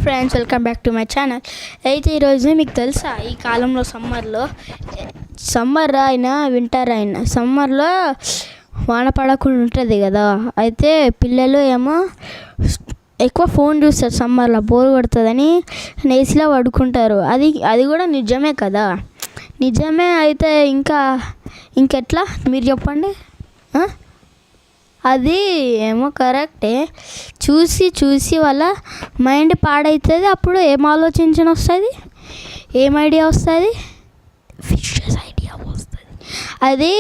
Friends, welcome back to my channel. అయితే ఈరోజు మీకు తెలుసా, ఈ కాలంలో సమ్మర్ అయినా వింటర్ అయినా సమ్మర్లో వాన పడకుండా ఉంటుంది కదా. అయితే పిల్లలు ఏమో ఎక్కువ ఫోన్ చూస్తారు, సమ్మర్లో బోర్ కొడుతుందని ఏసీలో పడుకుంటారు. అది కూడా నిజమే కదా, నిజమే. అయితే ఇంకెట్లా మీరు చెప్పండి. అది ఏమో కరెక్టే. చూసి వాళ్ళ మైండ్ పాడవుతుంది. అప్పుడు ఏం ఆలోచించిన వస్తుంది, ఏం ఐడియా వస్తుంది? ఫిషెస్ ఐడియా వస్తుంది. అది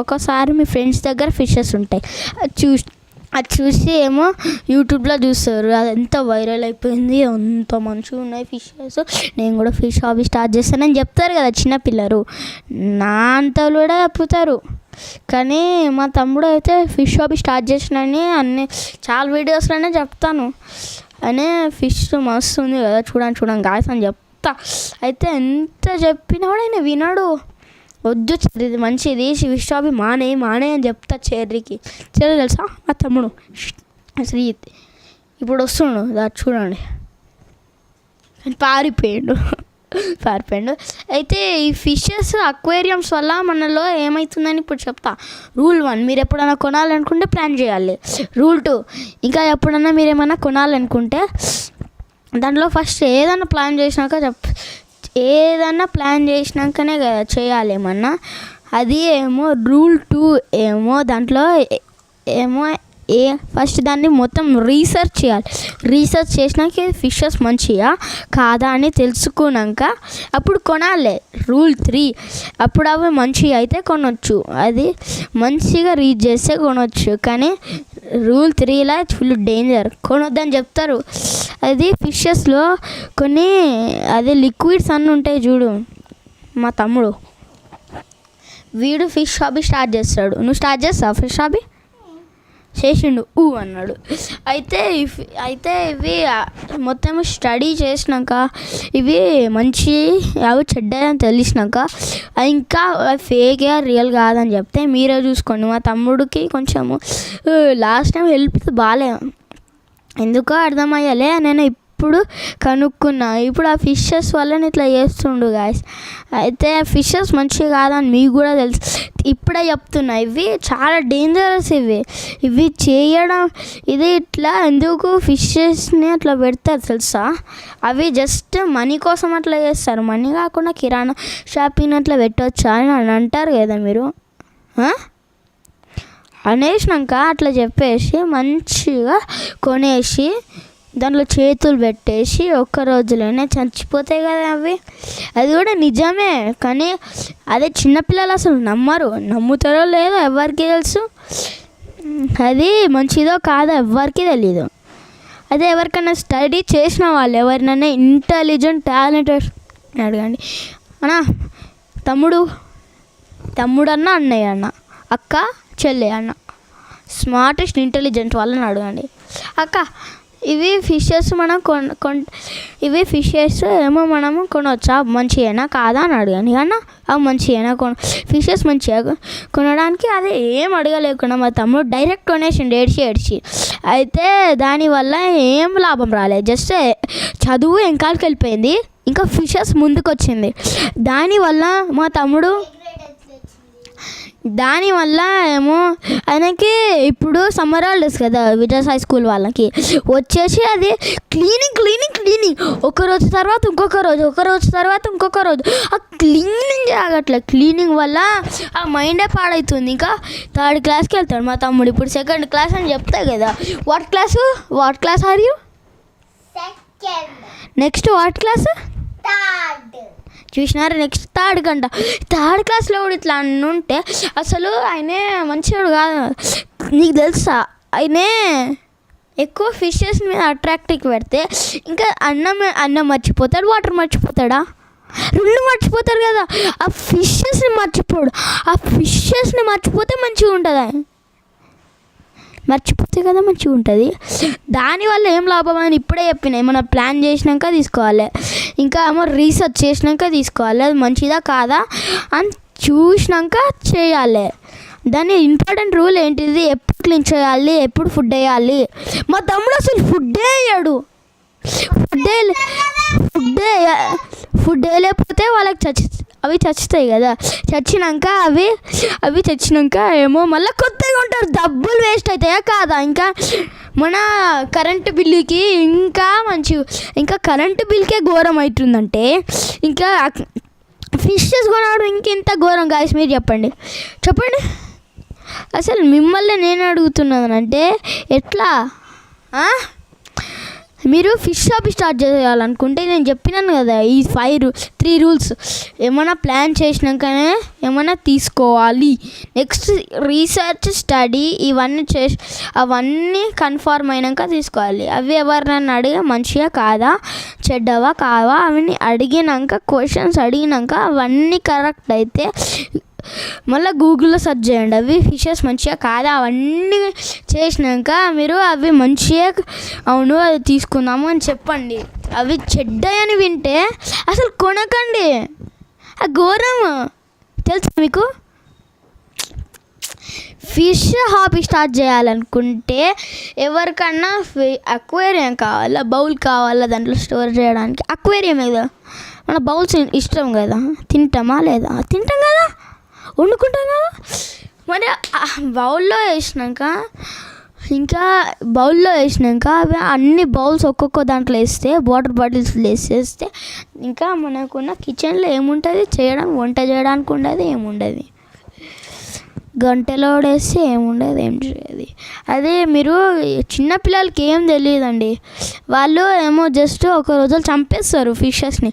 ఒకసారి మీ ఫ్రెండ్స్ దగ్గర ఫిషెస్ ఉంటాయి, అది చూసి ఏమో యూట్యూబ్లో చూస్తారు. అది ఎంత వైరల్ అయిపోయింది, అంత మంచిగా ఉన్నాయి ఫిషెస్, నేను కూడా ఫిష్ హాబీ స్టార్ట్ చేస్తానని చెప్తారు కదా చిన్నపిల్లలు. నా అంతలు కూడా చెప్తారు. కానీ మా తమ్ముడు అయితే ఫిష్ హాబీ స్టార్ట్ చేసినని చాలా వీడియోస్లోనే చెప్తాను. అనే ఫిష్ మస్తు ఉంది కదా, చూడండి గాయస్ అని చెప్తా. అయితే ఎంత చెప్పినా కూడా ఆయన వినడు. వద్దు చెర్రీ, ఇది మంచిది, ఫిష్ హాబీ మానే అని చెప్తా చెర్రీకి. చెర్రీ తెలుసా, మా తమ్ముడు శ్రీత్ ఇప్పుడు వస్తుండు, చూడండి పారిపోయాడు. అయితే ఈ ఫిషెస్ అక్వేరియంస్ వల్ల మనలో ఏమవుతుందని ఇప్పుడు చెప్తా. రూల్ 1, మీరు ఎప్పుడైనా కొనాలనుకుంటే ప్లాన్ చేయాలి. రూల్ 2, ఇంకా ఎప్పుడైనా మీరు ఏమైనా కొనాలనుకుంటే దాంట్లో ఫస్ట్ ఏదైనా ప్లాన్ చేసినాకనే కదా చేయాలి ఏమన్నా. అది ఏమో రూల్ 2 ఏమో దాంట్లో ఏమో ఫస్ట్ దాన్ని మొత్తం రీసెర్చ్ చేయాలి. రీసెర్చ్ చేసినాక ఫిషెస్ మంచిగా కాదా అని తెలుసుకున్నాక అప్పుడు కొనాలి. రూల్ 3, అప్పుడు అవి మంచిగా అయితే కొనవచ్చు, అది మంచిగా రీడ్ చేస్తే కొనవచ్చు. కానీ రూల్ 3లా ఫుల్ డేంజర్, కొనొద్దని చెప్తారు. అది ఫిషెస్లో కొన్ని లిక్విడ్స్ అన్నీ ఉంటాయి చూడు. మా తమ్ముడు వీడు ఫిష్ హాబీ స్టార్ట్ చేస్తాడు. నువ్వు స్టార్ట్ చేస్తావు ఫిష్ హాబీ? చేసిండు అన్నాడు. అయితే ఇవి మొత్తం స్టడీ చేసినాక ఇవి మంచి అవి చెడ్డ అని తెలిసినాక ఇంకా ఫేక్ రియల్ కాదని చెప్తే మీరే చూసుకోండి. మా తమ్ముడికి కొంచెము లాస్ట్ టైం హెల్ప్ బాగాలే, ఎందుకో అర్థమయ్యాలే, నేను ఇప్పుడు కనుక్కున్నా. ఇప్పుడు ఆ ఫిషెస్ వల్ల ఇట్లా చేస్తుండు గాయస్. అయితే ఫిషెస్ మంచిగా కాదని మీకు కూడా తెలుసు, ఇప్పుడే చెప్తున్నా. ఇవి చాలా డేంజరస్. ఇవి చేయడం ఇది ఇట్లా ఎందుకు ఫిషెస్ని అట్లా పెడతారు తెలుసా? అవి జస్ట్ మనీ కోసం అట్లా చేస్తారు. మనీ కాకుండా కిరాణా షాపింగ్ అట్లా పెట్టవచ్చా అని అంటారు కదా మీరు. అనేసినాక అట్లా చెప్పేసి మంచిగా కొనేసి దాంట్లో చేతులు పెట్టేసి ఒక్క రోజులోనే చచ్చిపోతాయి కదా అవి. అది కూడా నిజమే, కానీ అదే చిన్నపిల్లలు అసలు నమ్ముతారో లేదో ఎవరికి తెలుసు. అది మంచిదో కాదో ఎవరికి తెలీదు. అదే ఎవరికైనా స్టడీ చేసిన వాళ్ళు, ఎవరినైనా ఇంటెలిజెంట్ టాలెంటెడ్ అడగండి. అన్నా తమ్ముడు అన్న, అన్నయ్య అన్న, అక్క చెల్లె అన్న, స్మార్టెస్ట్ ఇంటెలిజెంట్ వాళ్ళని అడగండి. అక్క ఇవి ఫిషెస్ ఇవి ఫిషెస్ ఏమో మనము కొనవచ్చా, మంచిగా కాదా అని అడగండి. అన్న అవి మంచిగా ఫిషెస్ మంచిగా కొనడానికి అదే ఏం అడగలేకుండా మా తమ్ముడు డైరెక్ట్ కొనేసిండు ఏడ్చి. అయితే దానివల్ల ఏం లాభం రాలేదు, జస్ట్ చదువు వెనకాలకి వెళ్ళిపోయింది, ఇంకా ఫిషెస్ ముందుకు వచ్చింది. దానివల్ల ఏమో ఆయనకి ఇప్పుడు సమ్మర్ హాలిడేస్ కదా విజయస్ హై స్కూల్ వాళ్ళకి వచ్చేసి అది క్లీనింగ్ ఒక రోజు తర్వాత ఇంకొక రోజు ఆ క్లీనింగ్ ఆగట్లే. క్లీనింగ్ వల్ల ఆ మైండే పాడవుతుంది. ఇంకా 3rd క్లాస్కి వెళ్తాడు మా తమ్ముడు, ఇప్పుడు 2nd క్లాస్ అని చెప్తా కదా. What class are you? Next what class? చూసినారు, నెక్స్ట్ 3rd గంట. 3rd క్లాస్లో కూడా ఇట్లా ఉంటే అసలు ఆయనే మంచివాడు కాదు. నీకు తెలుసా, ఆయనే ఎక్కువ ఫిషెస్ మీద అట్రాక్టివ్ పెడితే ఇంకా అన్నం మర్చిపోతాడు, వాటర్ మర్చిపోతాడా? 2 మర్చిపోతారు కదా. ఆ ఫిషెస్ని మర్చిపోతే మంచిగా ఉంటుంది, మర్చిపోతే కదా మంచిగా ఉంటుంది. దానివల్ల ఏం లాభం అని ఇప్పుడే చెప్పిన. ఏమైనా ప్లాన్ చేసినాక తీసుకోవాలి, ఇంకా ఏమో రీసెర్చ్ చేసినాక తీసుకోవాలి. అది మంచిదా కాదా అని చూసినాక చేయాలి. దాని ఇంపార్టెంట్ రూల్ ఏంటిది, ఎప్పుడు క్లీన్ చేయాలి, ఎప్పుడు ఫుడ్ వేయాలి. మా తమ్ముడు అసలు ఫుడ్డే వేయడు. ఫుడ్ లేకపోతే వాళ్ళకి అవి చచ్చుతాయి కదా. అవి చచ్చినాక ఏమో మళ్ళీ కొత్తగా ఉంటారు. డబ్బులు వేస్ట్ అవుతాయా కాదా? ఇంకా మన కరెంటు బిల్లుకి ఇంకా కరెంటు బిల్కే ఘోరం అవుతుందంటే ఇంకా ఫిషెస్ కొనడం ఇంకెంత ఘోరం గాయస్. మీరు చెప్పండి. అసలు మిమ్మల్ని నేను అడుగుతున్నానంటే ఎట్లా మీరు ఫిష్ షాప్ స్టార్ట్ చేయాలనుకుంటే నేను చెప్పినాను కదా ఈ 3 రూల్స్ ఏమైనా ప్లాన్ చేసినాకనే ఏమైనా తీసుకోవాలి. నెక్స్ట్ రీసెర్చ్ స్టడీ అవన్నీ కన్ఫర్మ్ అయినాక తీసుకోవాలి. అవి ఎవరినైనా అడిగి మంచిగా కాదా చెడ్డవా కావా అవన్నీ అడిగినాక క్వశ్చన్స్ అడిగినాక అవన్నీ కరెక్ట్ అయితే మళ్ళీ గూగుల్లో సెర్చ్ చేయండి. అవి ఫిషెస్ మంచిగా కాదా అవన్నీ చేసినాక మీరు అవి మంచిగా అవును అది తీసుకుందాము అని చెప్పండి. అవి చెడ్డయని వింటే అసలు కొనకండి. ఆ ఘోరం తెలుసా మీకు? ఫిష్ హాబీ స్టార్ట్ చేయాలనుకుంటే ఎవరికన్నా అక్వేరియం కావాలా, బౌల్ కావాలా దాంట్లో స్టోర్ చేయడానికి. అక్వేరియం కదా, మన బౌల్స్ ఇష్టం కదా, తింటామా లేదా? తింటాం కదా, వండుకుంటాం కదా. మరి బౌల్లో వేసినాక అవి అన్ని బౌల్స్ ఒక్కొక్క దాంట్లో వేస్తే వాటర్ బాటిల్స్ వేసేస్తే ఇంకా మనకున్న కిచెన్లో ఏముంటుంది వంట చేయడానికి ఉండదు, ఏముండదు. గంటలో వేస్తే ఏముండదు, ఏం చేయదు. అదే మీరు చిన్నపిల్లలకి ఏం తెలియదండి. వాళ్ళు ఏమో జస్ట్ ఒక రోజు చంపేస్తారు ఫిషెస్ని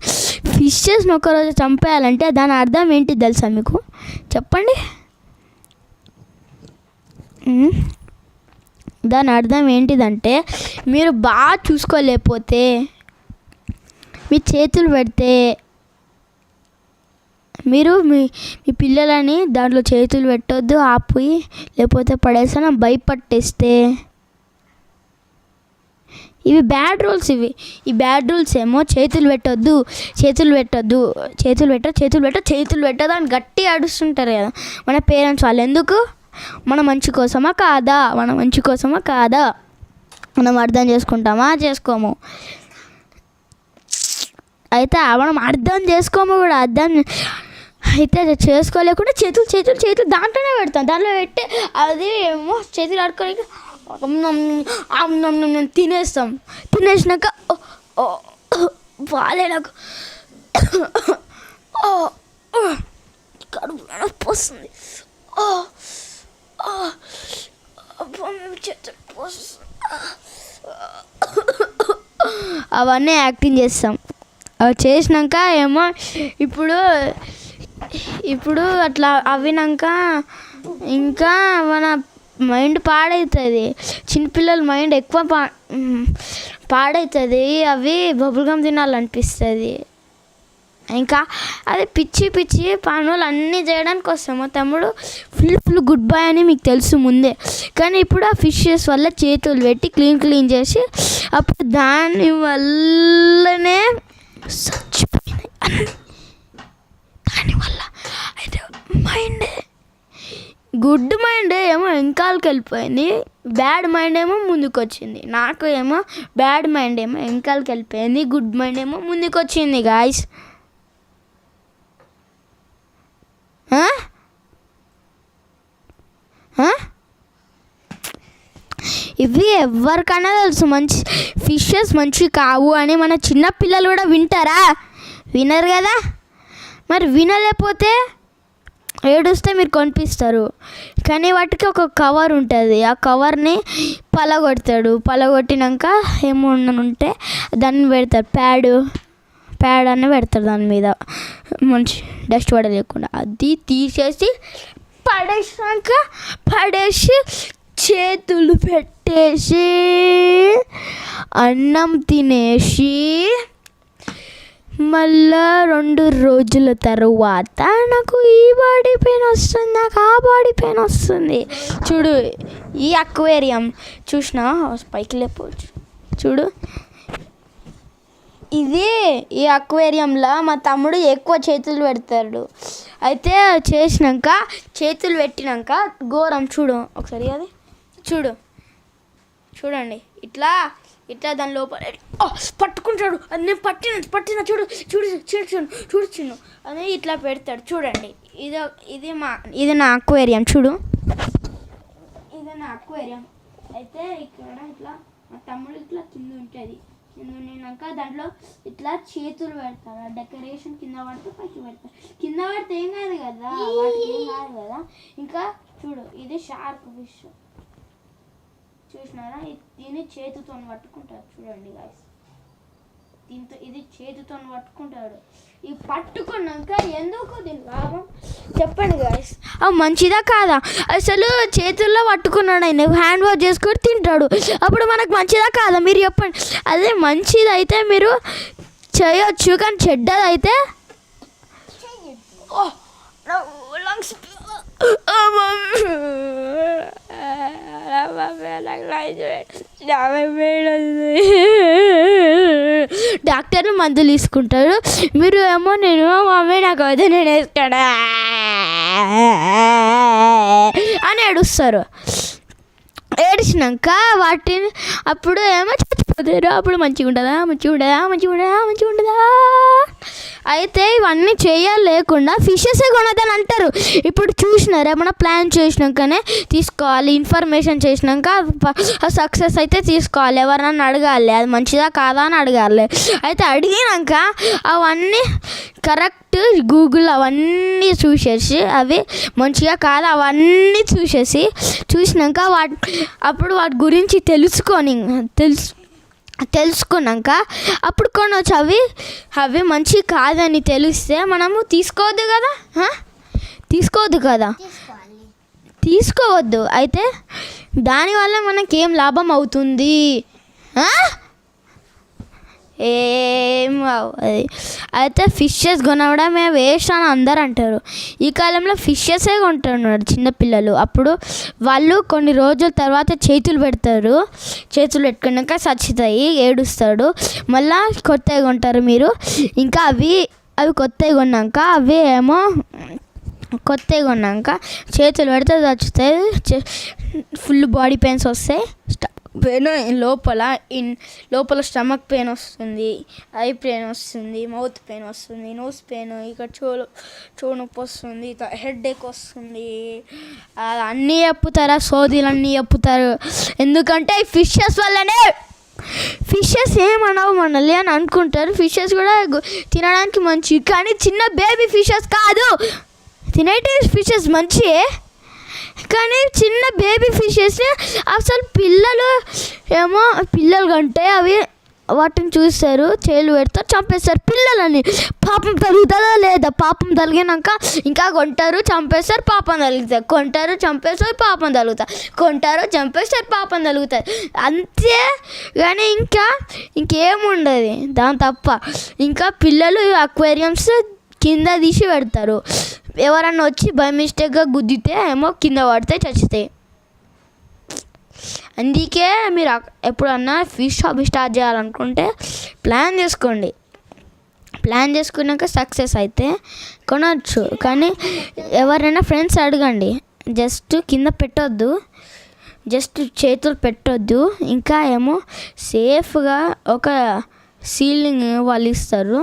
ఒక రోజు చంపేయాలంటే దాని అర్థం ఏంటి తెలుసా మీకు? చెప్పండి. దాని అర్థం ఏంటిదంటే మీరు బాగా చూసుకోలేకపోతే మీ చేతులు పెడితే మీరు మీ పిల్లలని దాంట్లో చేతులు పెట్టొద్దు ఆపి లేకపోతే పడేసాను భయపట్టేస్తే ఇవి బ్యాడ్ రూల్స్. ఈ బ్యాడ్ రూల్స్ ఏమో చేతులు పెట్టొద్దు అని గట్టి అడుస్తుంటారు కదా మన పేరెంట్స్ వాళ్ళు. ఎందుకు? మన మంచి కోసమా కాదా? మనం అర్థం చేసుకుంటామా చేసుకోము? అయితే మనం అర్థం చేసుకోము కూడా. అయితే చేసుకోలేకుండా చేతులు దాంట్లోనే పెడతాం. దాంట్లో పెట్టి అది ఏమో చేతులు ఆడుకొని తినేసినాక బాలే నాకు కడుపు నొప్పి వస్తుంది, అవన్నీ యాక్టింగ్ చేస్తాం. అవి చేసినాక ఏమో ఇప్పుడు అట్లా అవినాక ఇంకా మన మైండ్ పాడవుతుంది. చిన్నపిల్లల మైండ్ ఎక్కువ పాడవుతుంది. అవి బబుల్గమ్ తినాలనిపిస్తుంది. ఇంకా అది పిచ్చి పనులు అన్నీ చేయడానికి వస్తాం. మా తమ్ముడు ఫుల్ గుడ్ బాయ్ అని మీకు తెలుసు ముందే. కానీ ఇప్పుడు ఆ ఫిషెస్ వల్ల చేతులు పెట్టి క్లీన్ చేసి అప్పుడు దాని వల్లనే చచ్చిపోయినాయి. దానివల్ల అయితే గుడ్ మైండ్ ఏమో వెనకాలకి వెళ్ళిపోయింది, బ్యాడ్ మైండ్ ఏమో ముందుకు వచ్చింది. నాకు ఏమో బ్యాడ్ మైండ్ ఏమో వెనకాలకి వెళ్ళిపోయింది, గుడ్ మైండ్ ఏమో ముందుకు వచ్చింది గాయస్. ఇవి ఎవరికైనా తెలుసు ఫిషెస్ మంచి కావు అని. మన చిన్నపిల్లలు కూడా వినరు కదా. మరి వినలేకపోతే ఏడుస్తే మీరు కొనిపిస్తారు. కానీ వాటికి ఒక కవర్ ఉంటుంది. ఆ కవర్ని పలగొట్టినాక ఏముంటే దాన్ని పెడతారు, ప్యాడ్ అని పెడతారు దాని మీద, మంచి డస్ట్ పడలేకుండా. అది తీసేసి పడేసి చేతులు పెట్టేసి అన్నం తినేసి మళ్ళా 2 రోజుల తర్వాత నాకు ఈ బాడీ పెయిన్ వస్తుంది, నాకు ఆ బాడీ పెయిన్ వస్తుంది. చూడు ఈ అక్వేరియం చూసినా పైకి లేకపోవచ్చు. చూడు ఇది ఈ అక్వేరియంలో మా తమ్ముడు ఎక్కువ చేతులు పెడతాడు. అయితే చేతులు పెట్టినాక ఘోరం. చూడు ఒకసారి అది చూడండి. ఇట్లా దాని లోపల పట్టుకుంటాడు. అది నేను పట్టిన చూడు చూడు చూడు చూడు చూడు చిన్ను అని ఇట్లా పెడతాడు. చూడండి ఇది నా అక్వేరియం. చూడు ఇది నా అక్వేరియం. అయితే ఇక్కడ ఇట్లా మా తమ్ముడు ఇట్లా కింద ఉంటుంది. కింద ఉండినాక దాంట్లో ఇట్లా చేతులు పెడతారు. డెకరేషన్ కింద పడితే పైకి పెడతారు. కింద పడితే ఏం కాదు కదా, వాటికి ఏం కాదు కదా. ఇంకా చూడు ఇది షార్క్ ఫిష్ చూసినారా, దీన్ని చేతితో పట్టుకుంటారు. చూడండి గాయ్స్, దీంతో ఇది చేతితో పట్టుకుంటాడు. ఈ పట్టుకున్నాక ఎందుకు దీని లాభం చెప్పండి గాయ్స్. మంచిదా కాదా? అసలు చేతుల్లో పట్టుకున్నాడు ఆయన, హ్యాండ్ వాష్ చేసుకొని తింటాడు. అప్పుడు మనకు మంచిదా కాదా మీరు చెప్పండి. అదే మంచిదైతే మీరు చేయొచ్చు, కానీ చెడ్డదైతే లంగ్స్ డాక్టర్ మందులు తీసుకుంటారు. మీరు ఏమో నేను మమ్మీ నాకు అయితే నేను వేస్తాడా అని ఏడుస్తారు. ఏడిచినాక వాటిని అప్పుడు ఏమో చచ్చిపోతారు. అప్పుడు మంచిగా ఉంటుందా. అయితే ఇవన్నీ లేకుండా ఫిషెసే కొనదని అంటారు. ఇప్పుడు చూసినారా, మనం ప్లాన్ చేసినాకనే తీసుకోవాలి. ఇన్ఫర్మేషన్ చేసినాక సక్సెస్ అయితే తీసుకోవాలి. ఎవరన్నా అడగాలి అది మంచిదా కాదా అని అడగాలి. అయితే అడిగినాక అవన్నీ కరెక్ట్ గూగుల్ అవన్నీ చూసేసి అవి మంచిగా కాదు అవన్నీ చూసినాక అప్పుడు వాటి గురించి తెలుసుకున్నాక అప్పుడు కొనవచ్చు. అవి మంచి కాదని తెలిస్తే మనము తీసుకోవద్దు కదా. తీసుకోవద్దు. అయితే దానివల్ల మనకేం లాభం అవుతుంది? ఏం అయితే ఫిషెస్ కొనడమే వేస్ట్ అని అందరు అంటారు. ఈ కాలంలో ఫిషెసే కొంటున్నారు చిన్నపిల్లలు. అప్పుడు వాళ్ళు కొన్ని రోజుల తర్వాత చేతులు పెట్టుకున్నాక చచ్చుతాయి, ఏడుస్తాడు. మళ్ళీ కొత్తవి కొంటారు మీరు. ఇంకా అవి కొత్తవి కొన్నాక చేతులు పెడితే చచ్చుతాయి. ఫుల్ బాడీ పెయిన్స్ వస్తాయి. పెయిన్ లోపల స్టమక్ పెయిన్ వస్తుంది, ఐ పెయిన్ వస్తుంది, మౌత్ పెయిన్ వస్తుంది, నోస్ పెయిన్, ఇక్కడ చెవు నొప్పి వస్తుంది, హెడ్ ఏక్ వస్తుంది. అన్నీ చెప్పుతారా, సోదీలు అన్నీ చెప్పుతారు. ఎందుకంటే ఈ ఫిషెస్ వల్లనే. ఫిషెస్ ఏమనవు మనల్ని అని అనుకుంటారు. ఫిషెస్ కూడా తినడానికి మంచి, కానీ చిన్న బేబీ ఫిషెస్ కాదు. తినేటి ఫిషెస్ మంచియే, కానీ చిన్న బేబీ ఫిషెస్ అసలు పిల్లలు కంటే అవి వాటిని చూస్తారు, చేలు పెడతారు, చంపేస్తారు పిల్లలని. పాపం తరుగుతుందా లేదా? పాపం తగిలినాక ఇంకా కొంటారు, చంపేస్తారు, పాపం తగులుతారు. కొంటారు, చంపేస్తారు, పాపం తగులుతారు. కొంటారు, చంపేస్తారు, పాపం తగులుతారు. అంతే, కానీ ఇంకేముండదు దాని తప్ప. ఇంకా పిల్లలు అక్వేరియంస్ కింద తీసి పెడతారు. ఎవరన్నా వచ్చి బై మిస్టేక్గా గుద్దితే ఏమో కింద పడితే చచ్చితాయి. అందుకే మీరు ఎప్పుడన్నా ఫిష్ షాప్ స్టార్ట్ చేయాలనుకుంటే ప్లాన్ చేసుకోండి. ప్లాన్ చేసుకున్నాక సక్సెస్ అయితే కొనవచ్చు. కానీ ఎవరైనా ఫ్రెండ్స్ అడగండి. జస్ట్ కింద పెట్టొద్దు, జస్ట్ చేతులు పెట్టొద్దు. ఇంకా ఏమో సేఫ్గా ఒక సీలింగ్ వాళ్ళు ఇస్తారు,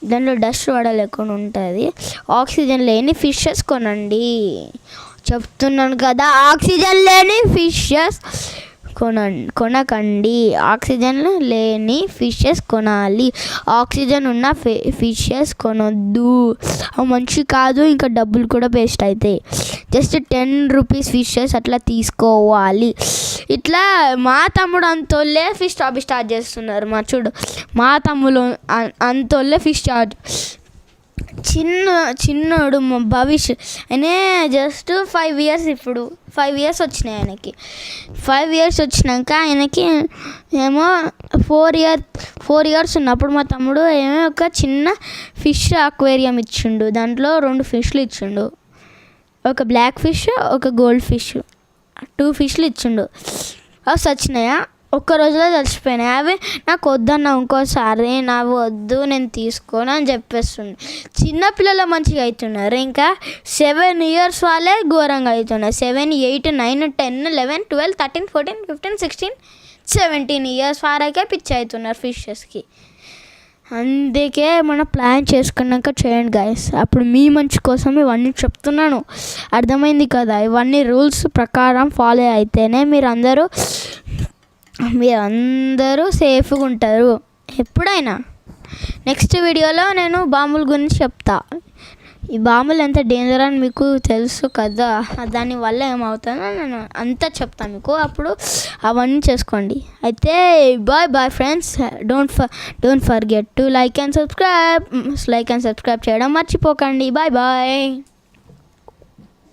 దాంట్లో డస్ట్ పడలేకుండా ఉంటుంది. ఆక్సిజన్ లేని ఫిషెస్ కొనండి. చెప్తున్నాను కదా, ఆక్సిజన్ లేని ఫిషెస్ కొనకండి. ఆక్సిజన్ లేని ఫిషెస్ కొనాలి. ఆక్సిజన్ ఉన్న ఫిషెస్ కొనొద్దు, అవి మంచి కాదు. ఇంకా డబ్బులు కూడా వేస్ట్ అవుతాయి. జస్ట్ 10 రూపీస్ ఫిషెస్ అట్లా తీసుకోవాలి. ఇట్లా మా తమ్ముడు అంతోళ్ళే ఫిష్ షాప్ స్టార్ట్ చేస్తున్నారు. మా తమ్ముడు అంతోళ్ళే ఫిష్ స్టార్ట్. చిన్నోడు మా భవిష్ ఆయనే జస్ట్ 5 ఇయర్స్. ఇప్పుడు 5 ఇయర్స్ వచ్చినాయి ఆయనకి. 5 ఇయర్స్ వచ్చినాక ఆయనకి ఏమో 4 ఇయర్స్ ఉన్నప్పుడు మా తమ్ముడు ఏమో ఒక చిన్న ఫిష్ అక్వేరియం ఇచ్చిండు. దాంట్లో 2 ఫిష్లు ఇచ్చిండు, ఒక బ్లాక్ ఫిష్, ఒక గోల్డ్ ఫిష్. 2 ఫిష్లు ఇచ్చిండు. అవి చచ్చినాయా? ఒక్క రోజులో చచ్చిపోయినాయి. అవి నాకు వద్దన్నా ఇంకోసారి నాకు వద్దు, నేను తీసుకోను అని చెప్పేస్తుండే. చిన్నపిల్లలు మంచిగా అవుతున్నారు. ఇంకా 7 ఇయర్స్ వాళ్ళే ఘోరంగా అవుతున్నారు. 7, 8, 9, 10, 11, 12, 13, 14, 15, 16, 17 years వరకే పిచ్చి అవుతున్నారు ఫిషెస్కి. అందుకే మనం ప్లాన్ చేసుకున్నాక చేయండి గైస్. అప్పుడు మీ మంచి కోసం ఇవన్నీ చెప్తున్నాను, అర్థమైంది కదా? ఇవన్నీ రూల్స్ ప్రకారం ఫాలో అయితేనే మీరందరూ సేఫ్గా ఉంటారు ఎప్పుడైనా. నెక్స్ట్ వీడియోలో నేను బాంబుల గురించి చెప్తా. ఈ బాంబులు ఎంత డేంజర్ అని మీకు తెలుసు కదా, దానివల్ల ఏమవుతుందో నేను అంతా చెప్తాను మీకు. అప్పుడు అవన్నీ చేసుకోండి. అయితే bye friends. Don't forget to like and subscribe చేయడం మర్చిపోకండి. బాయ్.